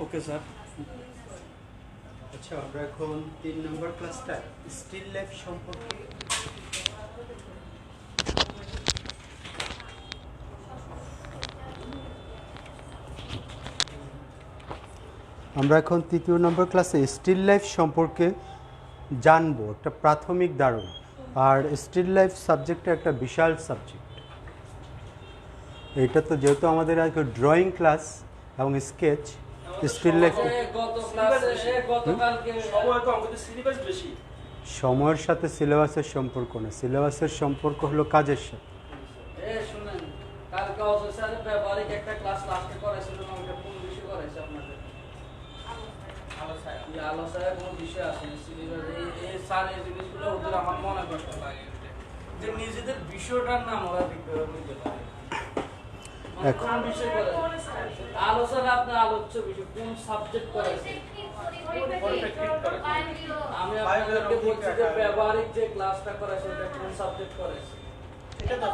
Okay sir. আচ্ছা, আমরা এখন 3 নম্বর ক্লাসটা স্টিল লাইফ সম্পর্কে আমরা এখন 3য় নম্বর ক্লাসে স্টিল লাইফ সম্পর্কে জানবো, একটা প্রাথমিক ধারণা। আর স্টিল লাইফ সাবজেক্টটা একটা বিশাল সাবজেক্ট। এটা তো যেহেতু আমাদের আজকে ড্রয়িং ক্লাস এবং স্কেচ, স্টিল লাইফ সময়ের সাথে সিলেবাসের সম্পর্ক না, সিলেবাসের সম্পর্ক হলো কাজের সাথে। নিজেদের বিষয়টার নাম ওরা আলোচনা আপনার আলোচ্য বিষয় কোন সাবজেক্ট করেছে। আমি আপনাদেরকে বলছি যে ব্যবহারিক যে ক্লাসটা করেছে ওটা কোন সাবজেক্ট করেছে। এটা তো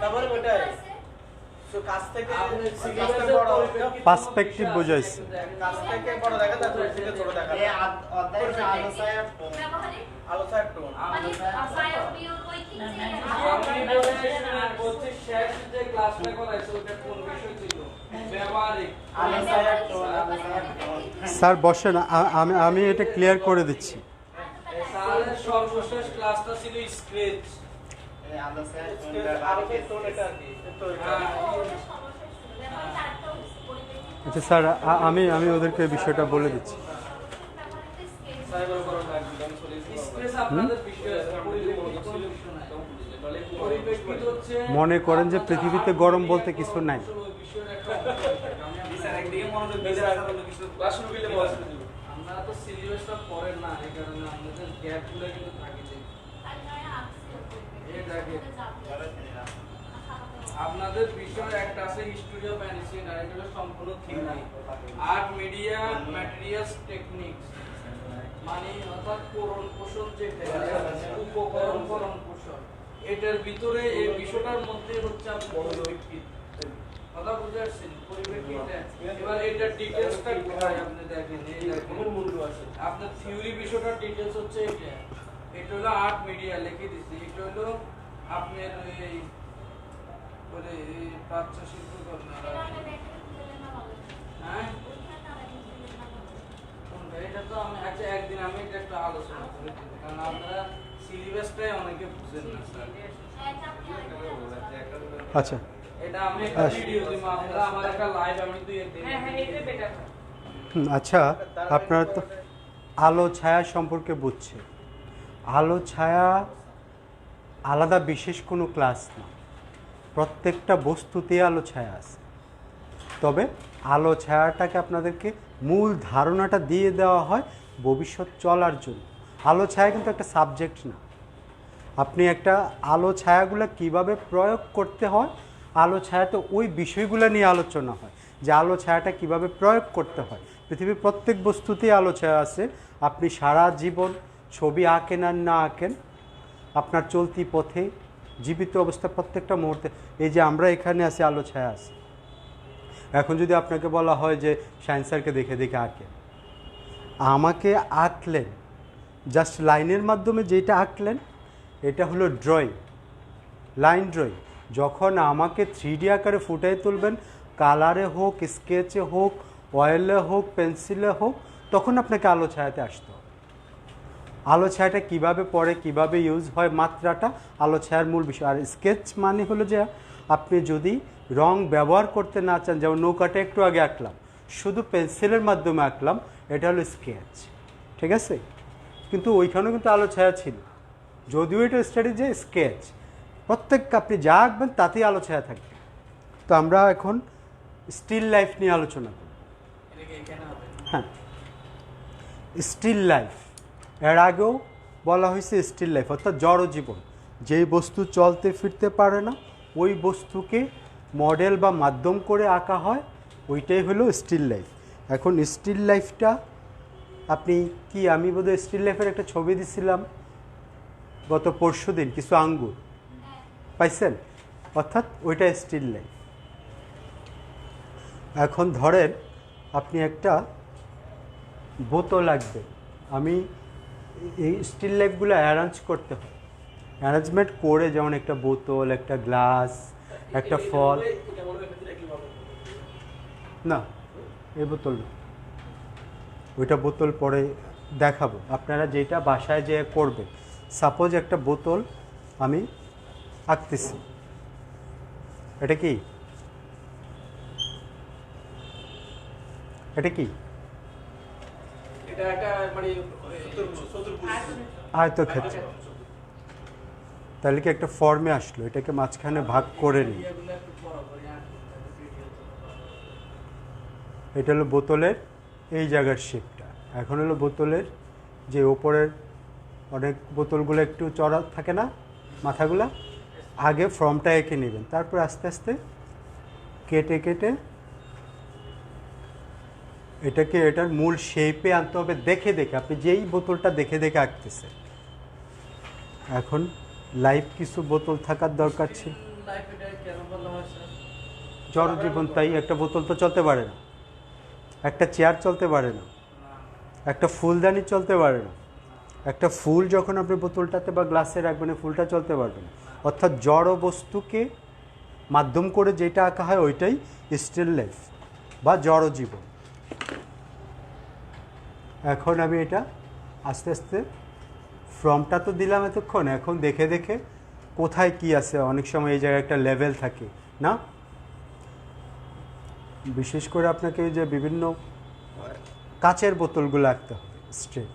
ব্যবহারিক ওটাই কাজ থেকে পার্সপেক্টিভ বোঝাইছে। কাজ থেকে বড় দেখা যায়, দূর থেকে ছোট দেখা যায়। এই অধ্যায়টা আলোচনায় আলোচনায় টোন বলছি শেষ যে ক্লাসটা করাইছে ওটা কোন বিষয় ছিল? ব্যবহারিক আলোচনায় টোন। স্যার বসেন, আমি এটা ক্লিয়ার করে দিচ্ছি। স্যারের সর্বশেষ ক্লাসটা ছিল স্কেচ। এই আলোচনায় টোন ব্যবহারিক টোন এটা কি? আচ্ছা স্যার, আমি ওদেরকে বিষয়টা বলে দিচ্ছি। মনে করেন যে পৃথিবীতে গরম বলতে কিছু নাই। আপনাদের বিষয় একটা আছে হিস্টরি অফ অ্যানিসিয়েন্ট, আর এটা সম্পূর্ণ theory. Art, media, materials, techniques, মানে অর্থাৎ করণ পোষণ, যেটা উপকরণ করণ পোষণ, এটার ভিতরে এই বিষয়টার মধ্যে হচ্ছে আপনার পরিপ্রেক্ষিত। কথা বুঝতে পারছেন? পরিপ্রেক্ষিত। এবার এটা ডিটেইলসটা কোথায় আপনি দেখেন, এই দেখেন আপনার থিওরি বিষয়টার ডিটেইলস হচ্ছে এটা। এটা হলো আর্ট মিডিয়া লিখে দিছি। এটা হলো আপনার এই বলে প্রাচ্য শিল্পকর্ম। হ্যাঁ, এটা তো আমি আচ্ছা একদিন আমি এটা একটা আলোচনা করে দিই, কারণ আপনারা সিলেবাসটাই অনেকে বুঝেন না স্যার। আচ্ছা, এটা আমি একটা ভিডিও দিব, আপনারা আমার একটা লাইভ আমি দুই একদিন। হ্যাঁ হ্যাঁ, এটা বেটার। আচ্ছা, আপনারা তো আলো ছায়া সম্পর্কে বুঝছেন। আলো ছায়া আলাদা বিশেষ কোনো ক্লাস না, প্রত্যেকটা বস্তুতে আলো ছায়া আছে। তবে আলো ছায়াটাকে আপনাদেরকে মূল ধারণাটা দিয়ে দেওয়া হয় ভবিষ্যৎ চলার জন্য। আলো ছায়া কিন্তু একটা সাবজেক্ট না। আপনি একটা আলো ছায়াগুলো কিভাবে প্রয়োগ করতে হয়, আলো ছায়াতে ওই বিষয়গুলো নিয়ে আলোচনা হয় যে আলো ছায়াটা কিভাবে প্রয়োগ করতে হয়। পৃথিবীর প্রত্যেক বস্তুতেই আলো ছায়া আছে। আপনি সারা জীবন ছবি আঁকেন আর না আঁকেন, আপনার চলতি পথে জীবিত অবস্থা প্রত্যেকটা মুহূর্তে, এই যে আমরা এখানে আছি, আলো ছায়া আছে। এখন যদি আপনাকে বলা হয় যে সায়েন্স স্যারকে দেখে দেখে আঁকেন, আমাকে আঁকলেন জাস্ট লাইনের মাধ্যমে, যেটা আঁকলেন এটা হলো ড্রয়িং, লাইন ড্রয়িং। যখন আমাকে 3D আকারে ফুটিয়ে তুলবেন, কালারে হোক, স্কেচে হোক, অয়েলে হোক, পেন্সিলে হোক, তখন আপনাকে আলো ছায়াতে আসতে হবে। আলো ছায়াটা কীভাবে পড়ে, কীভাবে ইউজ হয়, মাত্রাটা আলো ছায়ার মূল বিষয়। আর স্কেচ মানে হলো যে আপনি যদি রং ব্যবহার করতে না চান, যেমন নৌকাটা একটু আগে আঁকলাম, শুধু পেন্সিলের মাধ্যমে আঁকলাম, এটা হলো স্কেচ, ঠিক আছে? কিন্তু ওইখানেও কিন্তু আলো ছায়া ছিল, যদিও এটা স্টাডি যে স্কেচ, প্রত্যেক আপনি যা আঁকবেন তাতেই আলো ছায়া থাকবে। তো আমরা এখন স্টিল লাইফ নিয়ে আলোচনা করি। হ্যাঁ, স্টিল লাইফ, এর আগেও বলা হয়েছে স্টিল লাইফ অর্থাৎ জড় জীবন। যেই বস্তু চলতে ফিরতে পারে না, ওই বস্তুকে মডেল বা মাধ্যম করে আঁকা হয়, ওইটাই হলো স্টিল লাইফ। এখন স্টিল লাইফটা আপনি কি, আমি বোধহয় স্টিল লাইফের একটা ছবি দিছিলাম গত পরশু দিন, কিছু আঙ্গুর পাইছেন, অর্থাৎ ওইটা স্টিল লাইফ। এখন ধরেন আপনি একটা বোতল লাগবে। আমি এই স্টিল লাইফগুলো অ্যারেঞ্জ করতে হয়, অ্যারেঞ্জমেন্ট করে, যেমন একটা বোতল, একটা গ্লাস, একটা ফল। না, এই বোতল না, ওইটা বোতল পরে দেখাবো। আপনারা যেটা বাসায় যে করবে, সাপোজ একটা বোতল আমি আঁকতেছি, এটা কি, এটা কি এটা একটা মানে আয়তক্ষেত্র। তাহলে কি একটা ফর্মে আসলো, এটাকে মাঝখানে ভাগ করে নিই। এটা হলো বোতলের এই জায়গার শেপটা। এখন হলো বোতলের যে ওপরের অনেক বোতলগুলো একটু চড়া থাকে না মাথাগুলা, আগে ফর্মটা এঁকে নেবেন, তারপর আস্তে আস্তে কেটে কেটে এটাকে এটার মূল শেপে আনতে হবে দেখে দেখে। আপনি যেই বোতলটা দেখে দেখে আঁকতেছেন, এখন লাইভ কিছু বোতল থাকার দরকার ছিল। জড়জীবন, তাই একটা বোতল তো চলতে পারে না, একটা চেয়ার চলতে পারে না, একটা ফুলদানি চলতে পারে না। একটা ফুল যখন আপনি বোতলটাতে বা গ্লাসে রাখবেন, ফুলটা চলতে পারবে না। অর্থাৎ জড় বস্তুকে মাধ্যম করে যেটা আঁকা হয় ওইটাই স্টিল লাইফ বা জড়জীবন। এখন আমি এটা আস্তে আস্তে ফর্মটা তো দিলাম এতক্ষণ, এখন দেখে দেখে কোথায় কি আছে। অনেক সময় এই জায়গায় একটা লেভেল থাকে না, বিশেষ করে আপনাকে যে বিভিন্ন কাচের বোতলগুলো আঁকতে হবে স্ট্রেট।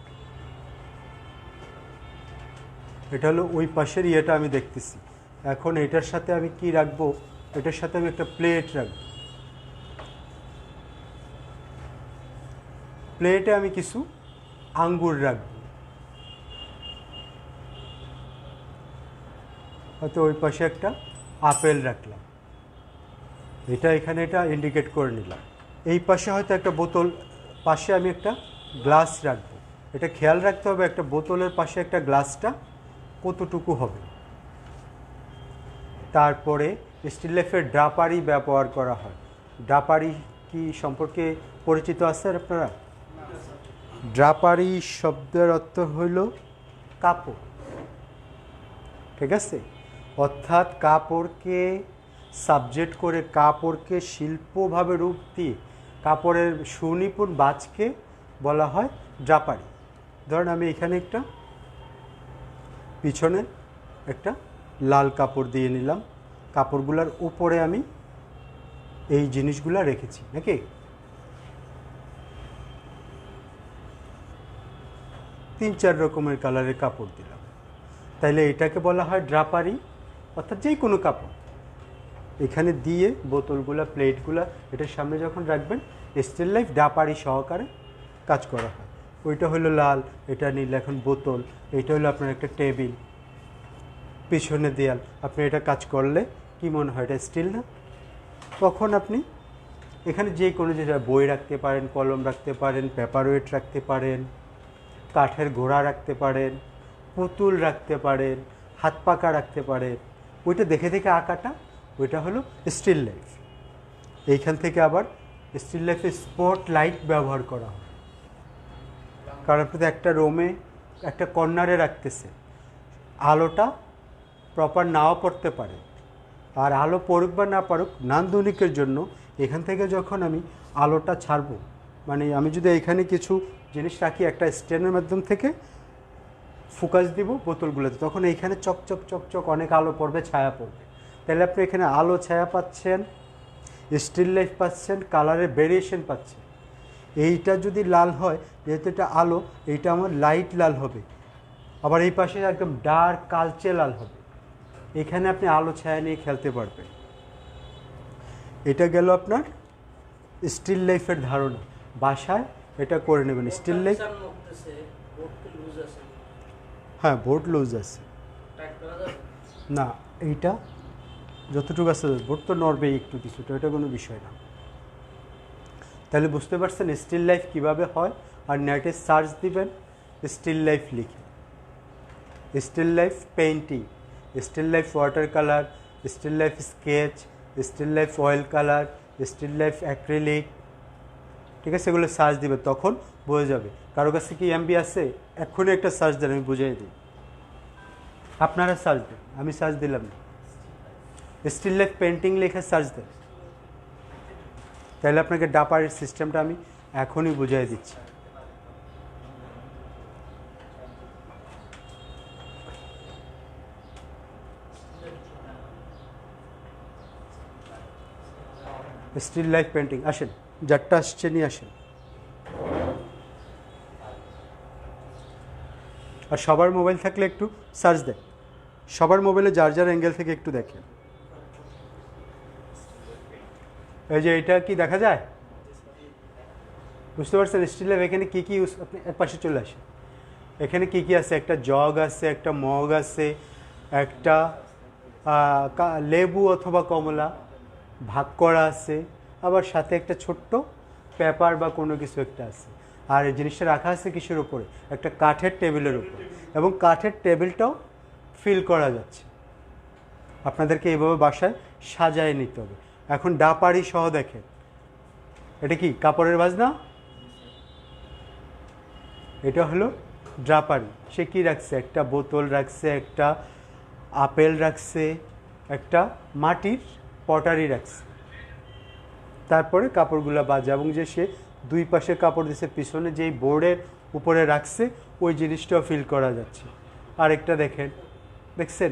এটা হলো ওই পাশের ইয়েটা আমি দেখতেছি। এখন এটার সাথে আমি কি রাখবো, এটার সাথে আমি একটা প্লেট রাখবো। প্লেটে আমি কিছু আঙ্গুর রাখবো, হয়তো ওই পাশে একটা আপেল রাখলাম, এটা এখানে এটা ইন্ডিকেট করে নিলাম। এই পাশে হয়তো একটা বোতল, পাশে আমি একটা গ্লাস রাখবো। এটা খেয়াল রাখতে হবে একটা বোতলের পাশে একটা গ্লাসটা কতটুকু হবে। তারপরে স্টিল লাইফের ড্রাপারি ব্যবহার করা হয়। ড্রাপারি কি সম্পর্কে পরিচিত আছেন আপনারা? ড্রাপারি শব্দের অর্থ হইল কাপড়, ঠিক আছে? অর্থাৎ কাপড়কে সাবজেক্ট করে, কাপড়কে শিল্পভাবে রূপ দিয়ে কাপড়ের সুনিপুণ বাজকে বলা হয় ড্রাপারি। ধরেন আমি এখানে একটা পিছনে একটা লাল কাপড় দিয়ে নিলাম, কাপড়গুলোর উপরে আমি এই জিনিসগুলো রেখেছি নাকি। 3-4 রকমের কালারের কাপড় দিলাম, তাইলে এটাকে বলা হয় ড্রাপারি। অর্থাৎ যে কোনো কাপড় এখানে দিয়ে বোতলগুলা, প্লেটগুলা এটার সামনে যখন রাখবেন, স্টিল লাইফ ড্রাপারি সহকারে কাজ করা হয়। ওইটা হলো লাল, এটা নীল। এখন বোতল, এইটা হলো আপনার একটা টেবিল, পিছনে দেয়াল। আপনি এটা কাজ করলে কি মনে হয়, এটা স্টিল না? তখন আপনি এখানে যে কোনো জিনিস, বই রাখতে পারেন, কলম রাখতে পারেন, পেপার ওয়েট রাখতে পারেন, কাঠের ঘোড়া রাখতে পারেন, পুতুল রাখতে পারেন, হাত পাকা রাখতে পারেন। ওইটা দেখে দেখে আঁকাটা, ওইটা হলো স্টিল লাইফ। এইখান থেকে আবার স্টিল লাইফে স্পট লাইট ব্যবহার করা হয়, কারণ আপনি তো একটা রুমে একটা কর্নারে রাখতেছে, আলোটা প্রপার নাও পড়তে পারে। আর আলো পড়ুক বা না পড়ুক, নান্দনিকের জন্য এখান থেকে যখন আমি আলোটা ছাড়বো, মানে আমি যদি এখানে কিছু জিনিস রাখি, একটা স্ট্যান্ডের মাধ্যম থেকে ফোকাস দিব বোতলগুলোতে, তখন এইখানে চকচক চকচক অনেক আলো পড়বে, ছায়া পড়বে। তাহলে আপনি এখানে আলো ছায়া পাচ্ছেন, স্টিল লাইফ পাচ্ছেন, কালারের ভেরিয়েশন পাচ্ছেন। এইটা যদি লাল হয়, যেহেতু এটা আলো, এইটা আমার লাইট লাল হবে। আবার এই পাশে একদম ডার্ক কালচে লাল হবে। এখানে আপনি আলো ছায়া নিয়ে খেলতে পারবেন। এটা গেল আপনার স্টিল লাইফের ধারণা। বাসায় এটা করে নেবেন। স্টিল লাইফ, হ্যাঁ বোর্ড লুজ আছে না, এইটা যতটুকু আছে বোর্ড তো নড়বেই একটু কিছুটা, এটা কোনো বিষয় না। তাহলে বুঝতে পারছেন স্টিল লাইফ কীভাবে হয়। আর নেটে সার্চ দিবেন স্টিল লাইফ লিখে, still life painting, still life water colour, still life sketch, still life oil colour, still life acrylic, ঠিক আছে, এগুলো সার্চ দিবে, তখন বোঝা যাবে। কারো কাছে কি এমবি আছে, এক্ষুনি একটা সার্চ দেন, আমি বুঝিয়ে দিই। আপনারা সার্চ দেন, আমি সার্চ দিলাম না, স্টিল লাইফ পেন্টিং লেখা সার্চ দেন, তাহলে আপনাকে ডাপারের সিস্টেমটা আমি এখনই বুঝিয়ে দিচ্ছি। স্টিল লাইফ পেন্টিং, আসেন, যারটা আসছে নিয়ে আসেন। আর সবার মোবাইল থাকলে একটু সার্চ দেন, সবার মোবাইলে যার যার অ্যাঙ্গেল থেকে একটু দেখেন। এই যে এটা কি দেখা যায়, বুঝতে পারছেন? স্টিল লাইফ এখানে কী কী ইউজ, আপনি এক পাশে চলে আসেন, এখানে কী কী আছে, একটা জগ আছে, একটা মগ আছে, একটা লেবু অথবা কমলা ভাগ করা আছে, আবার সাথে একটা ছোট্ট পেপার বা কোনো কিছু একটা আছে। আর এই জিনিসটা রাখা আছে কিসের উপরে, একটা কাঠের টেবিলের উপর, এবং কাঠের টেবিলটাও ফিল করা যাচ্ছে। আপনাদেরকে এইভাবে বাসায় সাজায় নিতে হবে। এখন ডাপারি সহ দেখেন, এটা কি কাপড়ের বাজনা, এটা হলো ড্রাপারি। সে কি রাখছে, একটা বোতল রাখছে, একটা আপেল রাখছে, একটা মাটির পটারি রাখছে, তারপরে কাপড়গুলো বাজে, এবং যে সে দুই পাশে কাপড় দিচ্ছে, পিছনে যেই বোর্ডের উপরে রাখছে ওই জিনিসটাও ফিল করা যাচ্ছে। আরেকটা দেখেন, দেখছেন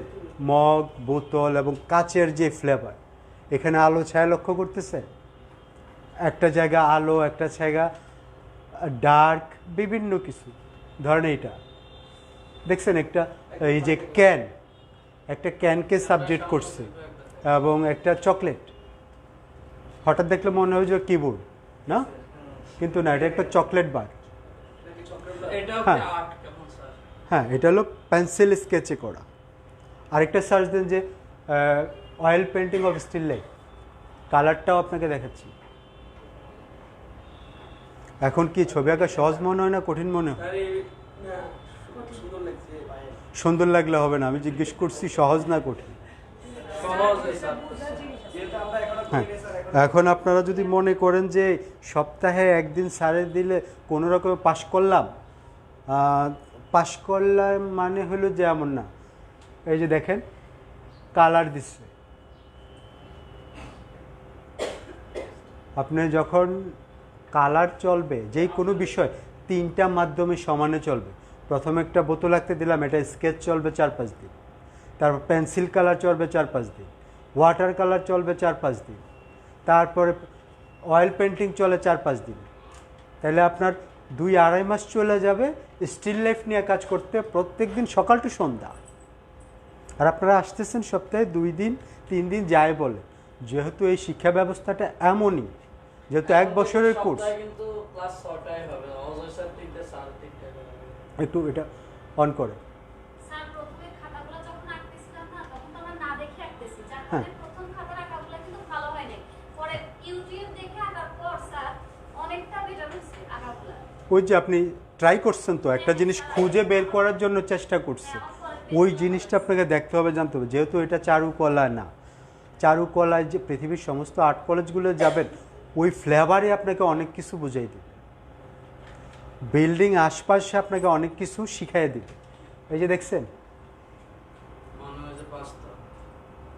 মগ, বোতল এবং কাচের যে ফ্লেভার, এখানে আলো ছায়া লক্ষ্য করতেছে, একটা জায়গা আলো, একটা জায়গা ডার্ক, বিভিন্ন কিছু। ধরেন এইটা দেখছেন, একটা এই যে ক্যান, একটা ক্যানকে সাবজেক্ট করছে, এবং একটা চকলেট। হঠাৎ দেখলে মনে হয় যে কিবোর্ড না, কিন্তু না, এটা একটা চকলেট বার। হ্যাঁ হ্যাঁ, এটা হলো পেন্সিল স্কেচে করা। আরেকটা সার্চ দেন যে oil painting of still life, কালারটাও আপনাকে দেখাচ্ছি। এখন কি ছবি আঁকা সহজ মনে হয় না কঠিন মনে হয়? সুন্দর লাগলে হবে না, আমি জিজ্ঞেস করছি সহজ না কঠিন। হ্যাঁ, এখন আপনারা যদি মনে করেন যে সপ্তাহে একদিন স্যারে দিলে কোনো রকমে পাশ করলাম, পাশ করলাম মানে হলো যে এমন না। এই যে দেখেন কালার দিচ্ছে, আপনি যখন কালার চলবে যেই কোনো বিষয় তিনটা মাধ্যমে সমানে চলবে। প্রথমে একটা বোতল আঁকতে দিলাম, এটা স্কেচ চলবে 4-5 দিন, তারপর পেন্সিল কালার চলবে 4-5 দিন, ওয়াটার কালার চলবে 4-5 দিন, তারপরে অয়েল পেন্টিং চলে 4-5 দিন। তাহলে আপনার 2-2.5 মাস চলে যাবে স্টিল লাইফ নিয়ে কাজ করতে, প্রত্যেক দিন সকাল টু সন্ধ্যা। আর আপনারা আসতেছেন সপ্তাহে 2 দিন 3 দিন যায় বলে, যেহেতু এই শিক্ষা ব্যবস্থাটা এমনই, যেহেতু 1 বছরের কোর্স। একটু এটা অন করে। হ্যাঁ, ওই যে আপনি ট্রাই করছেন তো, একটা জিনিস খুঁজে বের করার জন্য চেষ্টা করছে, ওই জিনিসটা আপনাকে দেখতে হবে, জানতে হবে। যেহেতু এটা চারুকলা না, চারুকলায় যে পৃথিবীর সমস্ত আর্ট কলেজগুলো যাবেন, ওই ফ্লেভারে আপনাকে অনেক কিছু বুঝাই দেবে, বিল্ডিং আশপাশে আপনাকে অনেক কিছু শিখাই দেবে। এই যে দেখছেন,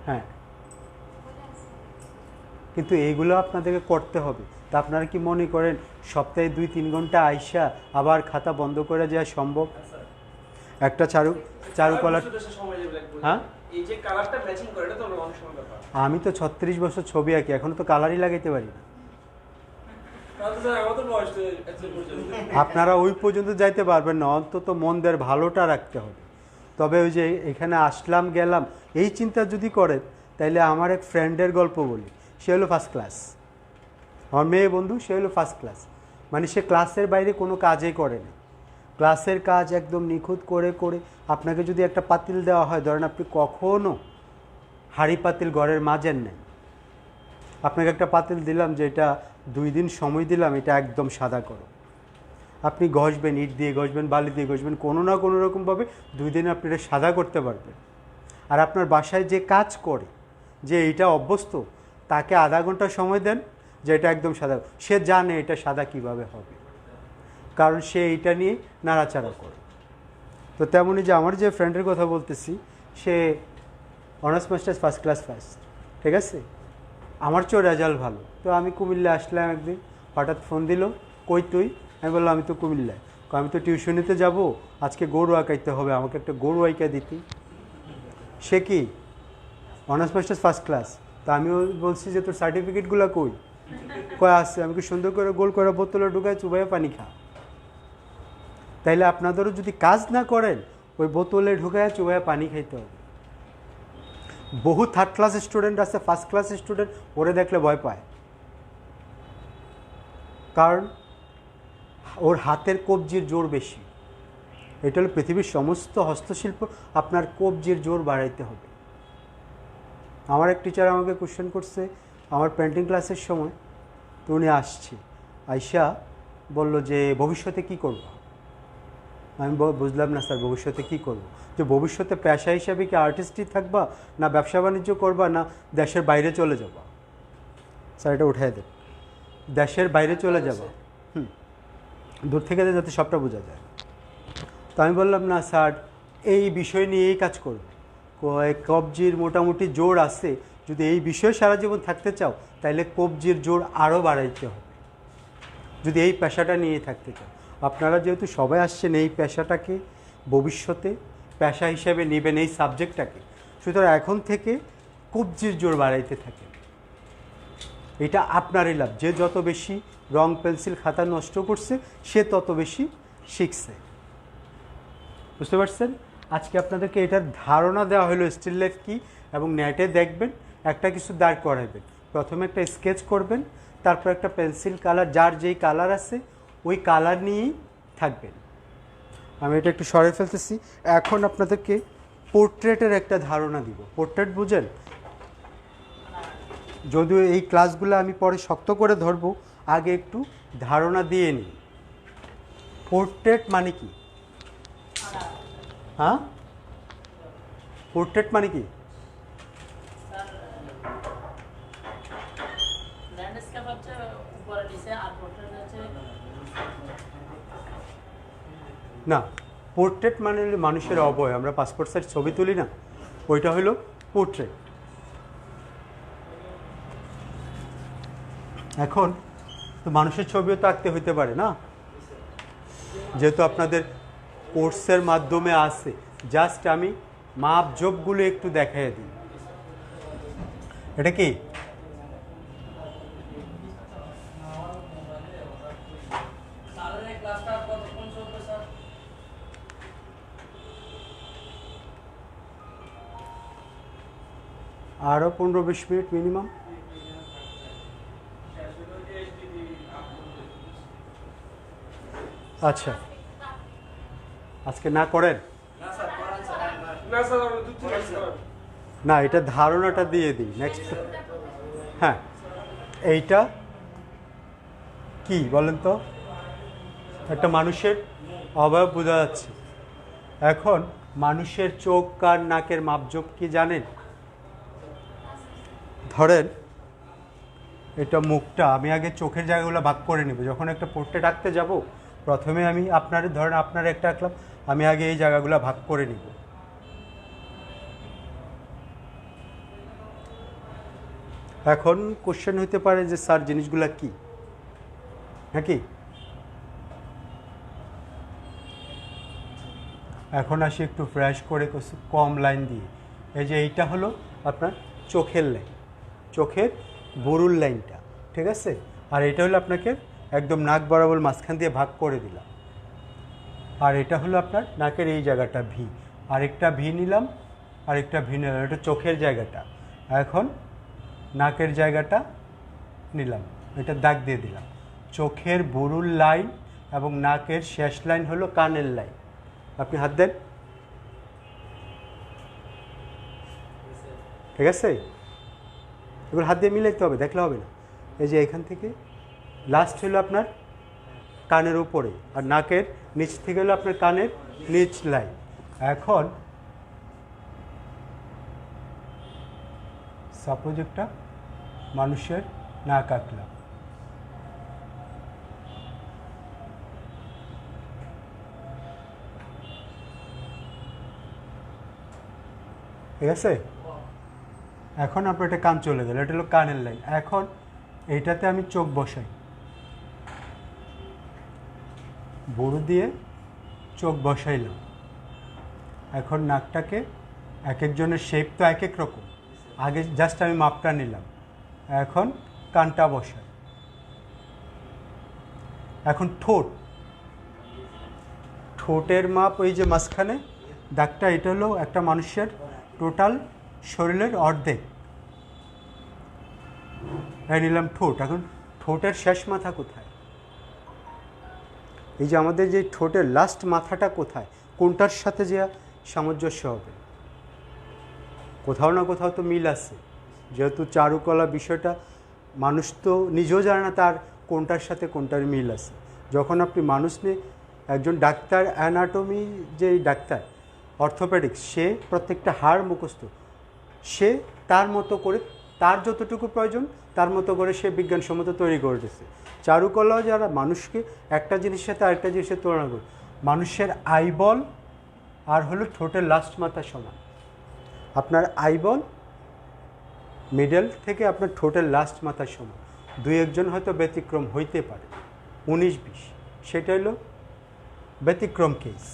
হ্যাঁ, কিন্তু এইগুলো আপনাদেরকে করতে হবে। তা আপনারা কি মনে করেন সপ্তাহে 2-3 ঘন্টা আইসা আবার খাতা বন্ধ করে যাওয়া সম্ভব? একটা চারুকলার, হ্যাঁ, আমি তো 36 বছর ছবি আঁকি, এখনো তো কালারই লাগাইতে পারি না। আপনারা ওই পর্যন্ত যাইতে পারবেন না, অন্তত মনদের ভালোটা রাখতে হবে। তবে ওই যে এখানে আসলাম গেলাম এই চিন্তা যদি করেন, তাইলে আমার এক ফ্রেন্ডের গল্প বলি। সে হলো ফার্স্ট ক্লাস, আমার মেয়ে বন্ধু, সে হলো ফার্স্ট ক্লাস, মানে সে ক্লাসের বাইরে কোনো কাজই করে না, ক্লাসের কাজ একদম নিখুঁত করে করে। আপনাকে যদি একটা পাতিল দেওয়া হয়, ধরেন আপনি কখনও হাঁড়ি পাতিল ঘরের মাজেন নেন, আপনাকে একটা পাতিল দিলাম যে এটা 2 দিন সময় দিলাম, এটা একদম সাদা করো। আপনি ঘষবেন, ইট দিয়ে ঘষবেন, বালি দিয়ে ঘষবেন, কোনো না কোনো রকমভাবে 2 দিনে আপনি এটা সাদা করতে পারবেন। আর আপনার বাসায় যে কাজ করে, যে এইটা অভ্যস্ত, তাকে আধা ঘন্টা সময় দেন, যে এটা একদম সাদা, সে জানে এটা সাদা কিভাবে হবে, কারণ সে এইটা নিয়ে নাড়াচাড়া করে। তো তেমনই যে আমার যে ফ্রেন্ডের কথা বলতেছি, সে honours masters first class first, ঠিক আছে, আমার চেয়েও রেজাল্ট ভালো। তো আমি কুমিল্লা আসলাম একদিন, হঠাৎ ফোন দিল, কই তুই? আমি বললাম আমি তো কুমিল্লায়। আমি তো টিউশনিতে যাব, আজকে গরু আঁকাইতে হবে, আমাকে একটা গরু আঁকা দিতি। সে কি অনার্স মাস্টার্স ফার্স্ট ক্লাস। তা আমিও বলছি যে তোর সার্টিফিকেটগুলো কই? কয় আসছে। আমি কি সুন্দর করে গোল করে বোতলে ঢুকায় চুবাইয়ে পানি খা। তাইলে আপনাদেরও যদি কাজ না করেন, ওই বোতলে ঢুকায় চুবাইয়ে পানি খাইতে হবে। বহু থার্ড ক্লাস স্টুডেন্ট আছে, ফার্স্ট ক্লাস স্টুডেন্ট ওরে দেখলে ভয় পায়, কারণ ওর হাতের কবজির জোর বেশি। এটা হলো পৃথিবীর সমস্ত হস্তশিল্প, আপনার কবজির জোর বাড়াইতে হবে। আমার এক টিচার আমাকে কোশ্চেন করছে আমার পেন্টিং ক্লাসের সময়, তো উনি আসছে, আয়শা বলল যে ভবিষ্যতে কি করব। আমি বুঝলাম না স্যার ভবিষ্যতে কি করব। যে ভবিষ্যতে পেশা হিসাবে কি আর্টিস্টই থাকবা, না ব্যবসা বাণিজ্য করবা, না দেশের বাইরে চলে যাবা? স্যার এটা উঠাই দেন, দেশের বাইরে চলে যাবা। দূর থেকে যাতে সবটা বোঝা যায়। তো আমি বললাম না স্যার, এই বিষয় নিয়েই কাজ করবে, কবজির মোটামুটি জোর আছে, যদি এই বিষয়ে সারা জীবন থাকতে চাও তাহলে কবজির জোর আরও বাড়াইতে হবে, যদি এই পেশাটা নিয়ে থাকতে চাও। আপনারা যেহেতু সবাই আসছেন এই পেশাটাকে ভবিষ্যতে পেশা হিসেবে নেবেন, এই সাবজেক্টটাকে, সুতরাং এখন থেকে কবজির জোর বাড়াইতে থাকেন। এটা আপনারই লাভ। যে যত বেশি রং পেন্সিল খাতা নষ্ট করছে সে তত বেশি শিখছে। বুঝতে পারছেন? আজকে আপনাদেরকে এটার ধারণা দেওয়া হলো স্টিল লাইফ কী, এবং নেটে দেখবেন একটা কিছু দাঁড় করাবেন, প্রথমে একটা স্কেচ করবেন, তারপর একটা পেন্সিল কালার, যার যেই কালার আছে ওই কালার নিয়েই থাকবেন। আমি এটা একটু সরে ফেলতেছি। এখন আপনাদেরকে পোর্ট্রেটের একটা ধারণা দিব। পোর্ট্রেট বুঝেন? যদিও এই ক্লাসগুলো আমি পরে শক্ত করে ধরবো, আগে একটু ধারণা দিয়ে নিই। পোর্ট্রেট মানে কি? হ্যাঁ, পোর্ট্রেট মানে কি? না, পোর্ট্রেট মানে মানুষের অবয়ব, আমরা পাসপোর্ট সাইজ ছবি তুলি না, ওইটা হলো পোর্ট্রেট। এখন তো মানুষের ছবিও তো আঁকতে হইতে পারে না, যেহেতু আপনাদের কোর্সের মাধ্যমে আছে। জাস্ট আমি মাপ জোপগুলো একটু দেখাই দিই। এটা কি? আরও 15-20 মিনিট মিনিমাম। আচ্ছা, আজকে না করেন না, এটা ধারণাটা দিয়ে দিই নেক্সট। হ্যাঁ, এইটা কি বলেন তো? একটা মানুষের অবয়ব বোঝা যাচ্ছে। এখন মানুষের চোখ, কান, নাকের মাপজোপ কি জানেন? ধরেন এটা মুখটা, আমি আগে চোখের জায়গাগুলো ভাগ করে নেব। যখন একটা পোর্ট্রেট আঁকতে যাব, প্রথমে আমি ধরেন আপনার একটা আঁকলাম, আমি আগে এই জায়গাগুলো ভাগ করে নিব। এখন কোশ্চেন হতে পারে যে স্যার জিনিসগুলো কি, নাকি? এখন আসি একটু ফ্রেশ করে কম লাইন দিয়ে। এই যে এইটা হলো আপনার চোখের লাইন, চোখের বরুর লাইনটা, ঠিক আছে? আর এটা হলো আপনাকে একদম নাক বরাবর মাঝখান দিয়ে ভাগ করে দিলাম। আর এটা হলো আপনার নাকের এই জায়গাটা ভি, আরেকটা ভি নিলাম, আরেকটা ভি নিলাম, এটা চোখের জায়গাটা। এখন নাকের জায়গাটা নিলাম, এটা দাগ দিয়ে দিলাম। চোখের বরুর লাইন এবং নাকের শেষ লাইন হলো কানের লাইন। আপনি হাত দেন, ঠিক আছে? এগুলো হাত দিয়ে মিলাইতে হবে, দেখলে হবে না। এই যে এখান থেকে লাস্ট হলো আপনার কানের উপরে, আর নাকের নিচ থেকে হলো আপনার কানের নিচ লাইন। এখন সাপোজ একটা মানুষের নাক আঁকলাম, ঠিক আছে? এখন আপনার এটা কান চলে গেল, এটা হলো কানের লাইন। এখন এইটাতে আমি চোখ বসাই, বড় দিয়ে চোখ বসাইলাম। এখন নাকটাকে, এক একজনের শেপ তো এক এক রকম, আগে জাস্ট আমি মাপটা নিলাম। এখন কানটা বসাই। এখন ঠোঁটের মাপ ওই যে মাঝখানে দাগটা, এটা হলো একটা মানুষের টোটাল শরীরের অর্ধেক। নিলাম ঠোঁট। এখন ঠোঁটের শেষ মাথা কোথায়? এই যে আমাদের যে ঠোঁটের লাস্ট মাথাটা কোথায়, কোনটার সাথে যে সামঞ্জস্য হবে? কোথাও না কোথাও তো মিল আছে, যেহেতু চারুকলা বিষয়টা মানুষ তো নিজেও জানে না তার কোনটার সাথে কোনটার মিল আছে। যখন আপনি মানুষ নিয়ে, একজন ডাক্তার অ্যানাটমি যে ডাক্তার অর্থোপেডিক্স, সে প্রত্যেকটা হাড় মুখস্থ, সে তার মতো করে, তার যতটুকু প্রয়োজন তার মতো করে সে বিজ্ঞানসম্মত তৈরি করে দিচ্ছে। চারুকলাও যারা মানুষকে একটা জিনিসের সাথে আরেকটা জিনিসের তুলনা করে, মানুষের আইবল আর হলো ঠোঁটের লাস্ট মাথা সমান। আপনার আইবল মিডল থেকে আপনার ঠোঁটের লাস্ট মাথার সমান। দুই একজন হয়তো ব্যতিক্রম হইতে পারে, 19-20, সেটা হলো ব্যতিক্রম কেস।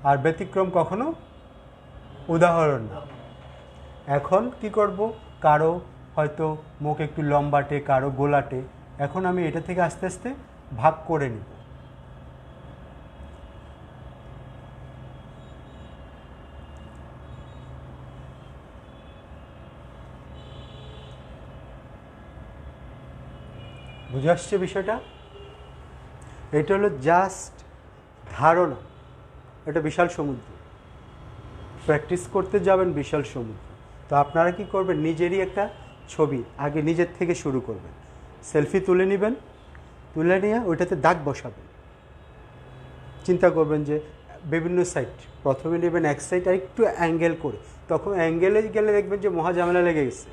আর ব্যতিক্রম কখনো উদাহরণ না। এখন কি করব, কারো হয়তো মুখ একটু লম্বাটে, কারো গোলাটে। এখন আমি এটা থেকে আস্তে আস্তে ভাগ করে নিব। বুঝে আসছে বিষয়টা? এটা হলো জাস্ট ধারণা। এটা বিশাল সমুদ্র, প্র্যাকটিস করতে যাবেন বিশাল সমুদ্র। তো আপনারা কি করবেন, নিজেরই একটা ছবি আগে নিজের থেকে শুরু করবেন, সেলফি তুলে নেবেন, তুলে নিয়ে ওইটাতে দাগ বসাবেন। চিন্তা করবেন যে বিভিন্ন সাইড, প্রথমে নেবেন এক সাইড আর একটু অ্যাঙ্গেল করে, তখন অ্যাঙ্গেলে গেলে দেখবেন যে মহা ঝামেলা লেগে গেছে।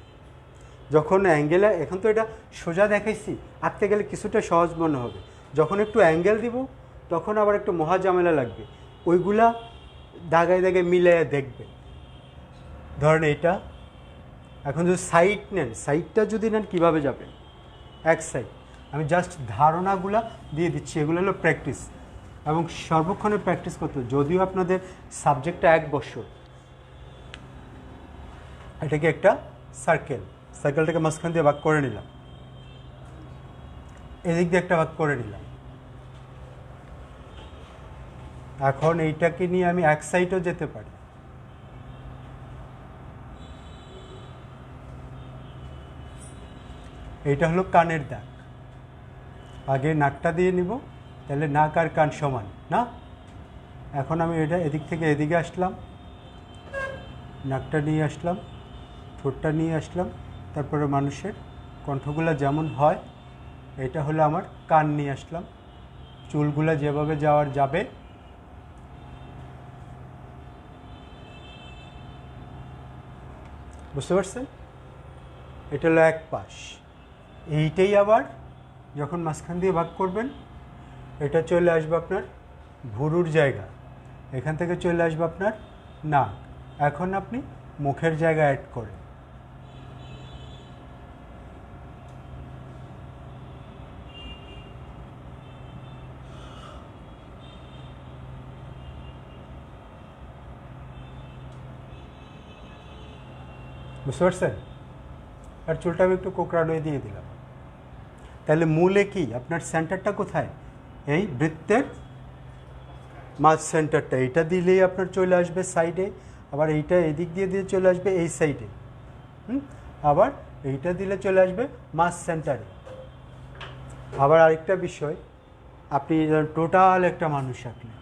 যখন অ্যাঙ্গেলে, এখন তো এটা সোজা দেখাইছি, আঁকতে গেলে কিছুটা সহজ মনে হবে। যখন একটু অ্যাঙ্গেল দিব তখন আবার একটু মহা ঝামেলা লাগবে, ওইগুলা দাগায় দাগায় মিলাইয়া দেখবেন। ধরেন এইটা, এখন যদি সাইড নেন, সাইডটা যদি নেন কীভাবে যাবেন, এক সাইড। আমি জাস্ট ধারণাগুলা দিয়ে দিচ্ছি, এগুলো হলো প্র্যাকটিস, এবং সর্বক্ষণে প্র্যাকটিস করতে। যদিও আপনাদের সাবজেক্টটা 1 বছর, এটাকে একটা সার্কেলটাকে মাঝখান দিয়ে ভাগ করে নিলাম, এদিক দিয়ে একটা ভাগ করে নিলাম। এখন এইটাকে নিয়ে আমি এক সাইডও যেতে পারি। এইটা হলো কানের দাগ। আগে নাকটা দিয়ে নিব, তাহলে নাক আর কান সমান না। এখন আমি এটা এদিক থেকে এদিকে আসলাম, নাকটা নিয়ে আসলাম, ঠোঁটটা নিয়ে আসলাম, তারপরে মানুষের কণ্ঠগুলা যেমন হয়, এটা হলো আমার কান নিয়ে আসলাম, চুলগুলা যেভাবে যাওয়ার যাবে। বুঝতে পারছেন? এটা হলো এক পাশ। এইটাই আবার যখন মাঝখান দিয়ে ভাগ করবেন, এটা চলে আসবে আপনার ভুরুর জায়গা, এখান থেকে চলে আসবে আপনার নাক। এখন আপনি মুখের জায়গা অ্যাড করেন। বুঝতে পারছেন? আর চুলটা আমি একটু কোকড়ানো দিয়ে দিলাম। তাহলে মূলে কি আপনার সেন্টারটা কোথায়? এই বৃত্তের মাঝ সেন্টারটা। এটা দিলেই আপনার চলে আসবে সাইডে, আবার এইটা এদিক দিয়ে দিয়ে চলে আসবে এই সাইডে, আবার এইটা দিলে চলে আসবে মাঝ সেন্টারে। আবার আরেকটা বিষয়, আপনি টোটাল একটা মানুষ আঁকলেন,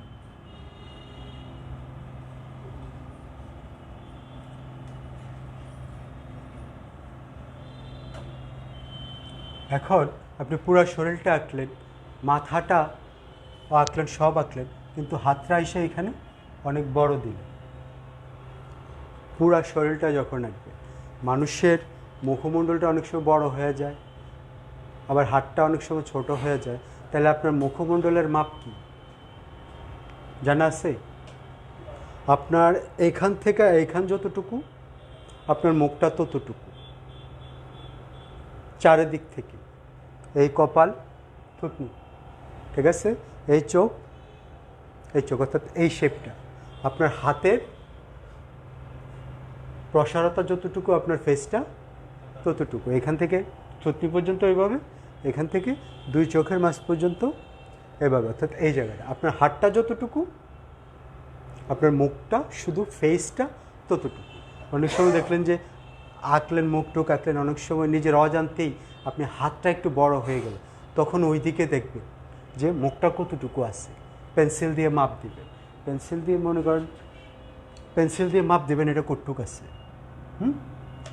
এখন আপনি পুরো শরীরটা আঁকলেন, মাথাটা আঁকলেন, সব আঁকলেন, কিন্তু হাতটা এসে এখানে অনেক বড় দিলেন। পুরা শরীরটা যখন আঁকবে, মানুষের মুখমণ্ডলটা অনেক সময় বড় হয়ে যায়, আবার হাতটা অনেক সময় ছোট হয়ে যায়। তাহলে আপনার মুখমণ্ডলের মাপ কি জানা আছে? আপনার এইখান থেকে এইখান যতটুকু, আপনার মুখটা ততটুকু, চারিদিক থেকে এই কপাল, থুতনি, ঠিক আছে, এই চোখ অর্থাৎ এই শেপটা, আপনার হাতের প্রসারতা যতটুকু, আপনার ফেসটা ততটুকু, এখান থেকে থুতনি পর্যন্ত এইভাবে, এখান থেকে দুই চোখের মাঝ পর্যন্ত এভাবে, অর্থাৎ এই জায়গাটা আপনার হাতটা যতটুকু, আপনার মুখটা শুধু ফেসটা ততটুকু। অনেক সময় দেখলেন যে আঁকলেন, মুখটুক আঁকলেন, অনেক সময় নিজের অজান্তেই আপনি হাতটা একটু বড় হয়ে গেল, তখন ওই দিকে দেখবেন যে মুখটা কতটুকু আছে, পেন্সিল দিয়ে মাপ দিবেন, পেন্সিল দিয়ে মনে করেন পেন্সিল দিয়ে মাপ দেবেন এটা কতটুকু আছে,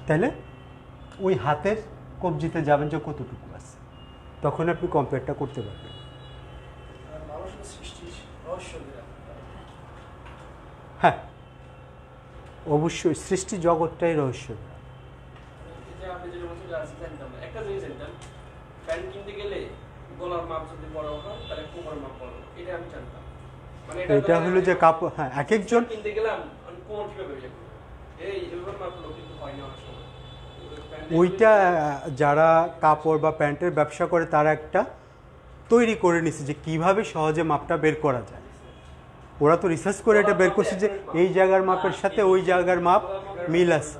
তাহলে ওই হাতের কবজিতে যাবেন যে কতটুকু আছে, তখন আপনি কম্পেয়ারটা করতে পারবেন। হ্যাঁ, অবশ্যই সৃষ্টি জগৎটাই রহস্য। আপনি যেটা বলছেন জানতাম না, একটা জিনিস জানতাম, প্যান্ট কিনতে গেলে গলার মাপ যদি বড় হয় তাহলে কোমরের মাপ বড়, এটা আমি জানতাম। মানে এটা হলো যে কাপড়, হ্যাঁ, এক একজন কিনতে গেলাম আমি কোমর কিভাবে ইয়ে করব, এইভাবে মাপলো কিন্তু হয় না অনেক সময়। ওইটা যারা কাপড় বা প্যান্টের ব্যবসা করে তারা একটা তৈরি করে নিছে যে কিভাবে সহজে মাপটা বের করা যায়। ওরা তো রিসার্চ করে এটা বের করছে যে এই জায়গার মাপের সাথে ওই জায়গার মাপ মিল আছে,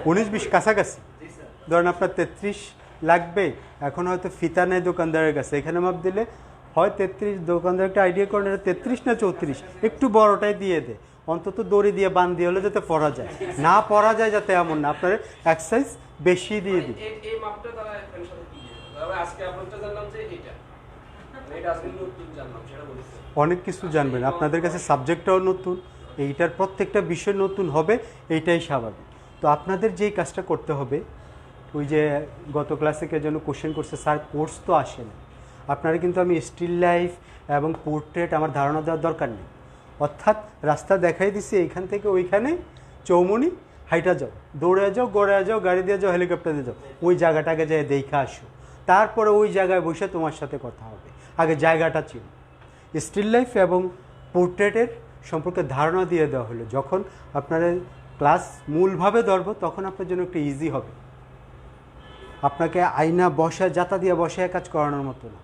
19-20 কাছাকাছি। ধরেন আপনার 33 লাগবে, এখন হয়তো ফিতা নেই দোকানদারের কাছে, এখানে মাপ দিলে হয় 33, দোকানদার একটা আইডিয়া করেন এটা 33 না 34, একটু বড়টাই দিয়ে দেয়, অন্তত দড়ি দিয়ে বান দিয়ে হলে যাতে পরা যায়, না পরা যায় যাতে এমন না, আপনার এক সাইজ বেশি দিয়ে দিই। এই মাপটা তারা প্যান্টের সাথে কি দিয়ে, তবে আজকে আপনারটা জানলাম যে এটা আজকে নতুন জানলাম, সেটা বলছি। অনেক কিছু জানবেন, আপনাদের কাছে সাবজেক্টটাও নতুন, এইটার প্রত্যেকটা বিষয় নতুন হবে, এইটাই স্বাভাবিক। তো আপনাদের যেই কাজটা করতে হবে, ওই যে গত ক্লাসে কে যেন কোশ্চেন করছে স্যার কোর্স তো আসে না, আপনারা কিন্তু আমি স্টিল লাইফ এবং পোর্ট্রেট আমার ধারণা দেওয়ার দরকার নেই, অর্থাৎ রাস্তা দেখাই দিছি এইখান থেকে ওইখানে চৌমনি, হাইটা যাও, দৌড়ে যাও, গড়ে যাও, গাড়ি দিয়ে যাও, হেলিকপ্টার দিয়ে যাও, ওই জায়গাটাকে যাই দেখে আসো, তারপরে ওই জায়গায় বসে তোমার সাথে কথা হবে, আগে জায়গাটা চিন। স্টিল লাইফ এবং পোর্ট্রেটের সম্পর্কে ধারণা দিয়ে দেওয়া হলো, যখন আপনারা ক্লাস মূলভাবে ধরবো তখন আপনার জন্য একটু ইজি হবে। আপনাকে আয়না বসায়, যাতা দিয়ে বসায় কাজ করানোর মতো না,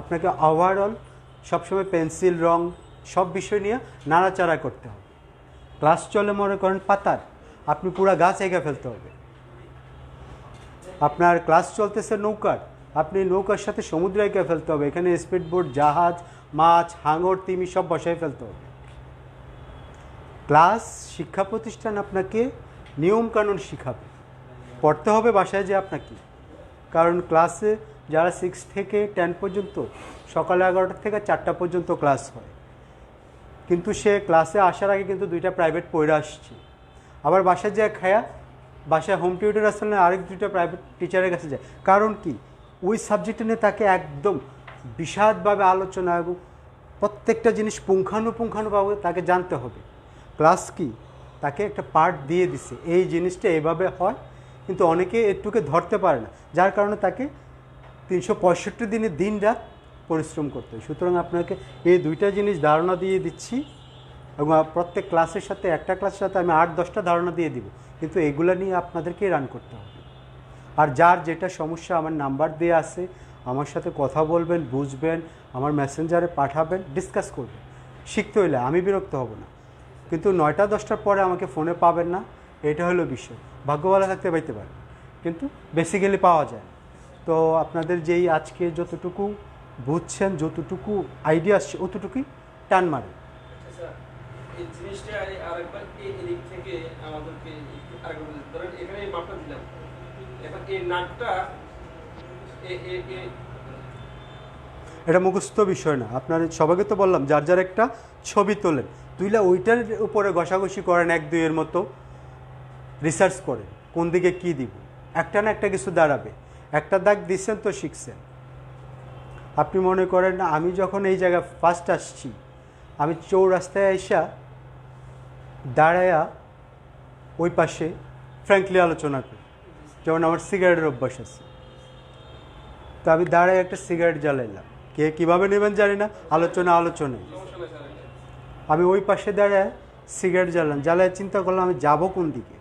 আপনাকে ওভারঅল সবসময় পেন্সিল, রং সব বিষয় নিয়ে নাড়াচাড়া করতে হবে। ক্লাস চলে মনে করেন পাতার, আপনি পুরো গাছ এঁকে ফেলতে হবে। আপনার ক্লাস চলতেছে নৌকার, আপনি নৌকার সাথে সমুদ্র এঁকে ফেলতে হবে, এখানে স্পিড বোট, জাহাজ, মাছ, হাঙর, তিমি সব বসায় ফেলতে হবে। ক্লাস শিক্ষা প্রতিষ্ঠান আপনাকে নিয়মকানুন শিখাবে, পড়তে হবে বাসায় যে আপনাকে, কারণ ক্লাসে যারা 6 থেকে 10 পর্যন্ত সকাল 11টা থেকে 4টা পর্যন্ত ক্লাস হয়, কিন্তু সে ক্লাসে আসার আগে কিন্তু 2টা প্রাইভেট পড়ে আসছে, আবার বাসায় যে খায়া বাসায় হোম টিউটর আসলে আরেক 2টা প্রাইভেট টিচারের কাছে যায়। কারণ কি, ওই সাবজেক্টে নিয়ে তাকে একদম বিশদভাবে আলোচনা এবং প্রত্যেকটা জিনিস পুঙ্খানুপুঙ্খানুভাবে তাকে জানতে হবে। ক্লাস কি, তাকে একটা পার্ট দিয়ে দিছে, এই জিনিসটা এভাবে হয়, কিন্তু অনেকে একটুকে ধরতে পারে না, যার কারণে তাকে 365 দিনে দিন রাত পরিশ্রম করতে হয়। সুতরাং আপনাকে এই 2টা জিনিস ধারণা দিয়ে দিচ্ছি, এবং প্রত্যেক ক্লাসের সাথে, একটা ক্লাসের সাথে আমি 8-10টা ধারণা দিয়ে দিব, কিন্তু এগুলো নিয়ে আপনাদেরকেই রান করতে হবে। আর যার যেটা সমস্যা আমার নাম্বার দেওয়া আছে, আমার সাথে কথা বলবেন, বুঝবেন, আমার মেসেঞ্জারে পাঠাবেন, ডিসকাস করবেন। শিখতে হইলে আমি বিরক্ত হব না, কিন্তু 9টা-10টার পরে আমাকে ফোনে পাবেন না, এটা হলো বিষয়। ভাগ্যবালা থাকতে পাইতে পারে, কিন্তু বেসিক্যালি পাওয়া যায়। তো আপনাদের যেই আজকে যতটুকু বুঝছেন, যতটুকু আইডিয়া আসছে, অতটুকুই টান মারে। আচ্ছা, এই জিনিসটা আরেকবার এই দিক থেকে আমাদেরকে একটু আরেকবার ধরেন, এখানে এই মাপটা দিলাম, এখন এই নাকটা এটা মুখস্থ বিষয় না, আপনার সবাইকে তো বললাম যার যার একটা ছবি তোলেন, তুইলা ওইটার উপরে ঘষাঘষি করেন, 1-2 মতো রিসার্চ করেন কোন দিকে কি দিব, একটা না একটা কিছু দাঁড়াবে। একটা দাগ দিচ্ছেন তো শিখছেন। আপনি মনে করেন না, আমি যখন এই জায়গায় ফার্স্ট আসছি, আমি চৌরাস্তায় আইসা দাঁড়ায়া ওই পাশে ফ্র্যাঙ্কলি আলোচনা করি, যেমন আমার সিগারেটের অভ্যাস আছে, তো আমি দাঁড়ায় একটা সিগারেট জ্বালাইলাম, কে কীভাবে নেবেন জানি না, আলোচনায় সমস্যা নাই স্যার, আমি ওই পাশে দাঁড়ায় সিগারেট জ্বালান, জ্বালায় চিন্তা করলাম আমি যাব কোন দিকে,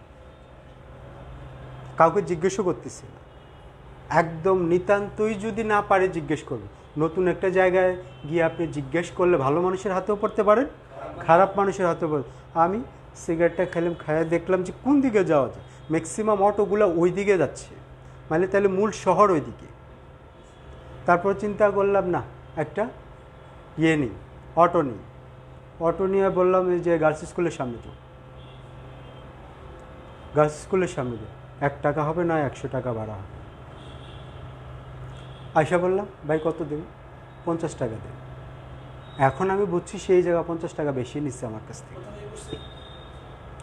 কাউকে জিজ্ঞেসও করতেছি না, একদম নিতান্তই যদি না পারে জিজ্ঞেস করবে। নতুন একটা জায়গায় গিয়ে আপনি জিজ্ঞেস করলে ভালো মানুষের হাতেও পড়তে পারেন, খারাপ মানুষের হাতেও পড়ে। আমি সিগারেটটা খেলাম, খাইয়ে দেখলাম যে কোন দিকে যাওয়া যায়, ম্যাক্সিমাম অটোগুলো ওই দিকে যাচ্ছে, মানে তাহলে মূল শহর ওই দিকে। তারপর চিন্তা করলাম না, একটা নিই, অটো নিই। অটো নিয়ে বললাম এই যে গার্লস স্কুলের সামনে যাও, গার্লস স্কুলের সামনে যাও, 1 টাকা হবে না 100 টাকা ভাড়া হবে। আয়সা বললাম ভাই কত দেবে? 50 টাকা দেবে। এখন আমি বুঝছি সেই জায়গা 50 টাকা বেশি নিচ্ছে আমার কাছ থেকে।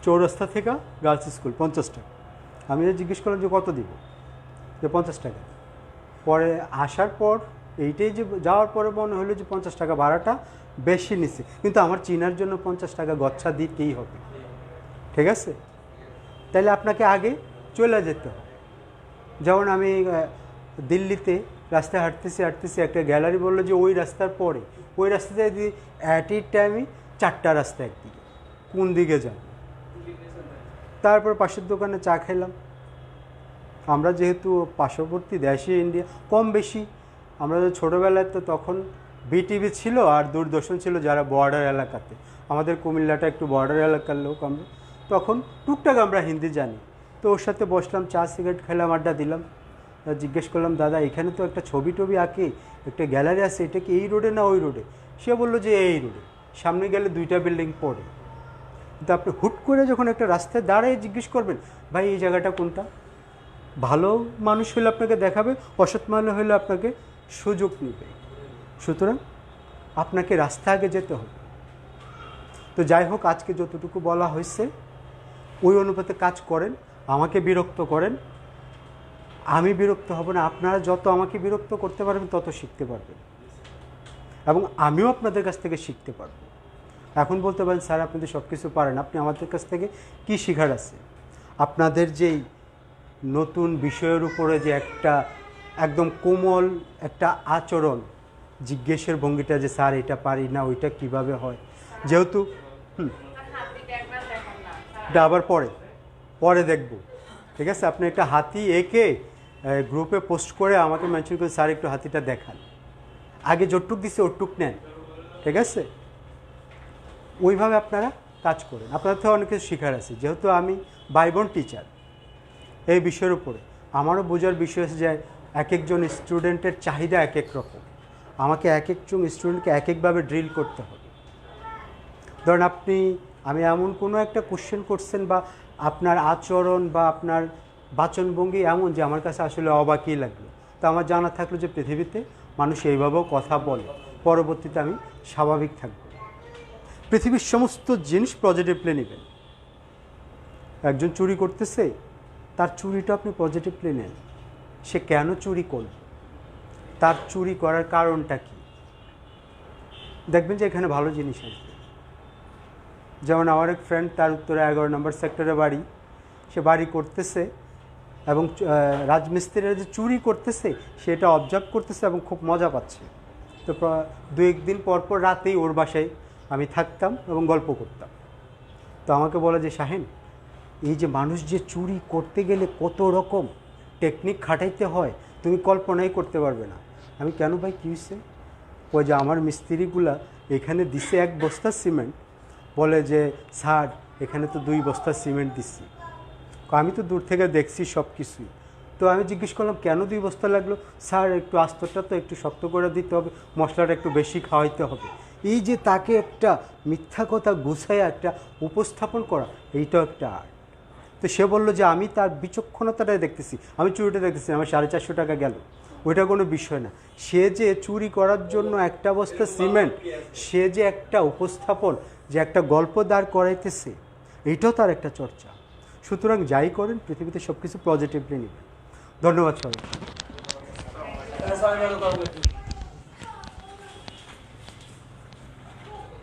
চৌরাস্তা থেকে গার্লস স্কুল 50 টাকা। আমি জিজ্ঞেস করলাম যে কত দিব, যে 50 টাকা। পরে আসার পর এইটাই যে যাওয়ার পরে মনে হলো যে 50 টাকা ভাড়াটা বেশি নিচ্ছে, কিন্তু আমার চিনার জন্য 50 টাকা গচ্ছা দিতেই হবে, ঠিক আছে? তাহলে আপনাকে আগে চলে যেতে হবে। যেমন আমি দিল্লিতে রাস্তায় হাঁটতেছি একটা গ্যালারি বললো যে ওই রাস্তার পরে, ওই রাস্তাতে যদি অ্যাট এ টাইমে 4টা রাস্তা একদিকে, কোন দিকে যাব? তারপর পাশের দোকানে চা খেলাম। আমরা যেহেতু পার্শ্ববর্তী দেশে ইন্ডিয়া, কম বেশি আমরা ছোটোবেলায় তো তখন বিটিভি ছিল আর দূরদর্শন ছিল, যারা বর্ডার এলাকাতে, আমাদের কুমিল্লাটা একটু বর্ডার এলাকার লোক আমরা, তখন টুকটাক আমরা হিন্দি জানি। তো ওর সাথে বসলাম, চা সিগারেট খেলাম, আড্ডা দিলাম। জিজ্ঞেস করলাম দাদা এখানে তো একটা ছবি টবি আঁকে, একটা গ্যালারি আছে, এটা কি এই রোডে না ওই রোডে? সে বললো যে এই রোডে, সামনে গেলে 2টা বিল্ডিং পড়ে। কিন্তু আপনি হুট করে যখন একটা রাস্তায় দাঁড়িয়ে জিজ্ঞেস করবেন ভাই এই জায়গাটা কোনটা, ভালো মানুষ হলে আপনাকে দেখাবে, অসৎ মানুষ হলে আপনাকে সুযোগ নেবে। সুতরাং আপনাকে রাস্তা আগে যেতে হবে। তো যাই হোক, আজকে যতটুকু বলা হয়েছে ওই অনুপাতে কাজ করেন, আমাকে বিরক্ত করেন, আমি বিরক্ত হব না। আপনারা যত আমাকে বিরক্ত করতে পারবেন তত শিখতে পারবেন, এবং আমিও আপনাদের কাছ থেকে শিখতে পারব। এখন বলতে পারেন স্যার আপনি তো সব কিছু পারেন, আপনি আমাদের কাছ থেকে কী শেখার আছে? আপনাদের যেই নতুন বিষয়ের উপরে যে একটা একদম কোমল একটা আচরণ, জিজ্ঞেসের ভঙ্গিটা, যে স্যার এটা পারি না, ওইটা কিভাবে হয়, যেহেতু এটা আবার পরে দেখব, ঠিক আছে? আপনি একটা হাতি এঁকে গ্রুপে পোস্ট করে আমাকে মেনশন করে স্যার একটু হাতিটা দেখান, আগে যতটুক দিচ্ছে ওটুক নেন, ঠিক আছে? ওইভাবে আপনারা কাজ করেন। আপনাদের থেকে অনেক কিছু শেখার আছে, যেহেতু আমি বাইবন টিচার এই বিষয়ের উপরে, আমারও বোঝার বিষয় আছে যে এক একজন স্টুডেন্টের চাহিদা এক এক রকম, আমাকে এক একজন স্টুডেন্টকে এক একভাবে ড্রিল করতে হবে। ধরেন আমি এমন কোনো একটা কোশ্চেন করছেন বা আপনার আচরণ বা আপনার বাচনভঙ্গি এমন যে আমার কাছে আসলে অবাকই লাগলো, তো আমার জানা থাকলো যে পৃথিবীতে মানুষ এইভাবেও কথা বলে, পরবর্তীতে আমি স্বাভাবিক থাকব। পৃথিবীর সমস্ত জিনিস পজিটিভলি নেবেন। একজন চুরি করতেছে, তার চুরিটা আপনি পজিটিভলি নেন, সে কেন চুরি করল, তার চুরি করার কারণটা কি, দেখবেন যে এখানে ভালো জিনিস আসবে। যেমন আমার এক ফ্রেন্ড, তার উত্তরে 11 নম্বর সেক্টরে বাড়ি, সে বাড়ি করতেছে এবং রাজমিস্ত্রিরা যে চুরি করতেছে সেটা অবজার্ভ করতেছে এবং খুব মজা পাচ্ছে। তো 2-1 দিন পর রাতেই ওর বাসায় আমি থাকতাম এবং গল্প করতাম। তো আমাকে বলে যে শাহিন, এই যে মানুষ যে চুরি করতে গেলে কত রকম টেকনিক খাটাইতে হয়, তুমি কল্পনাই করতে পারবে না। আমি কেন ভাই, কী হয়েছে? ওই যে আমার মিস্ত্রিগুলা এখানে দিছে 1 বস্তা সিমেন্ট, বলে যে স্যার এখানে তো 2 বস্তা সিমেন্ট দিচ্ছি। আমি তো দূর থেকে দেখছি সব কিছুই। তো আমি জিজ্ঞেস করলাম কেন 2 বস্তা লাগলো? স্যার একটু আস্তরটা তো একটু শক্ত করে দিতে হবে, মশলাটা একটু বেশি খাওয়াইতে হবে। এই যে তাকে একটা মিথ্যা কথা গুছায় একটা উপস্থাপন করা, এইটাও একটা আর্ট। তো সে বললো যে আমি তার বিচক্ষণতাটাই দেখতেছি, আমি চুরিটা দেখতেছি, আমার 450 টাকা গেল, ওইটা কোনো বিষয় না। সে যে চুরি করার জন্য 1 বস্তা সিমেন্ট, সে যে একটা উপস্থাপন, যে একটা গল্প দাঁড় করাইতেছে, এইটাও তার একটা চর্চা। সুতরাং যাই করেন পৃথিবীতে সব কিছু পজিটিভলি নেবেন। ধন্যবাদ সবাই।